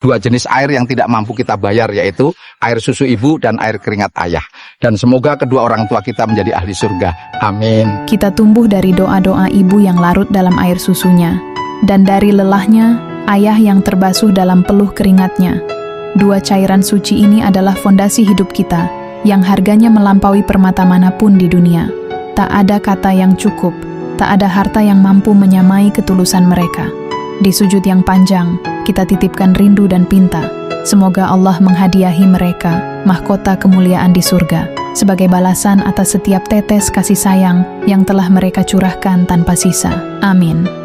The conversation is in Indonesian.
dua jenis air yang tidak mampu kita bayar, yaitu air susu ibu dan air keringat ayah. Dan semoga kedua orang tua kita menjadi ahli surga. Amin. Kita tumbuh dari doa-doa ibu yang larut dalam air susunya, dan dari lelahnya ayah yang terbasuh dalam peluh keringatnya. Dua cairan suci ini adalah fondasi hidup kita, yang harganya melampaui permata manapun di dunia. Tak ada kata yang cukup, tak ada harta yang mampu menyamai ketulusan mereka. Di sujud yang panjang, kita titipkan rindu dan pinta. Semoga Allah menghadiahi mereka mahkota kemuliaan di surga, sebagai balasan atas setiap tetes kasih sayang yang telah mereka curahkan tanpa sisa. Amin.